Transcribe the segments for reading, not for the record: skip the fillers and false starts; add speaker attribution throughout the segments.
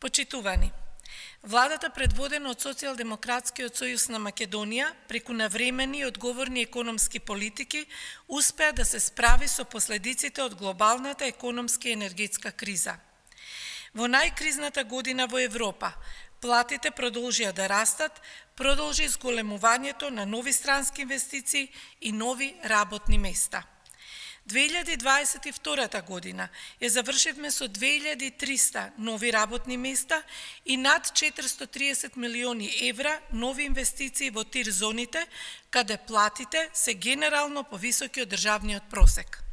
Speaker 1: Почитувани, владата предводена од Социјалдемократскиот сојуз на Македонија преку навремени и одговорни економски политики успеа да се справи со последиците од глобалната економска и енергетска криза. Во најкризната година во Европа, платите продолжија да растат, продолжи зголемувањето на нови странски инвестиции и нови работни места. 2022 година ја завршивме со 2300 нови работни места и над 430 милиони евра нови инвестиции во тир зоните, каде платите се генерално повисоки од државниот просек.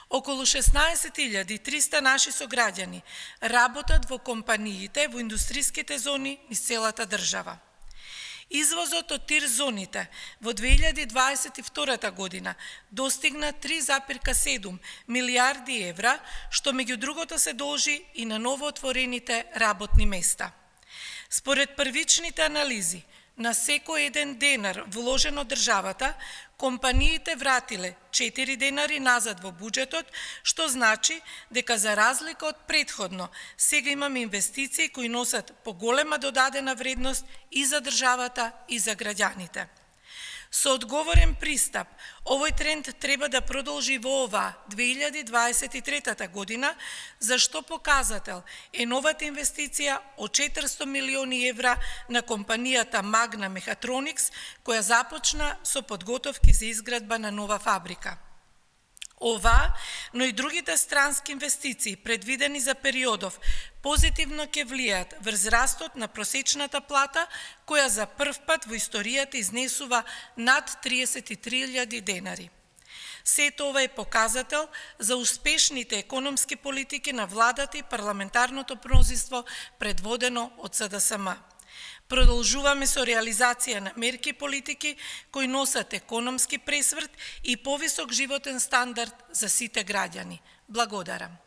Speaker 1: Околу 16.300 наши сограѓани работат во компаниите во индустриските зони низ целата држава. Извозот од тир зоните во 2022 година достигна 3,7 милиарди евра, што меѓу другото се должи и на новоотворените работни места. Според првичните анализи, на секој еден денар вложен од државата, компаниите вратиле 4 денари назад во буџетот, што значи дека за разлика од претходно, сега имаме инвестиции кои носат поголема додадена вредност и за државата и за граѓаните. Со одговорен пристап, овој тренд треба да продолжи во оваа 2023 година, за што показател е новата инвестиција од 400 милиони евра на компанијата Magna Mechatronics, која започна со подготовки за изградба на нова фабрика. Ова, но и другите странски инвестиции предвидени за периодов позитивно ќе влијаат врз растот на просечната плата, која за прв пат во историјата изнесува над 33.000 денари. Сето ова е показател за успешните економски политики на владата и парламентарното мнозинство предводено од СДСМ. Продолжуваме со реализација на мерки и политики кои носат економски пресврт и повисок животен стандард за сите граѓани. Благодарам.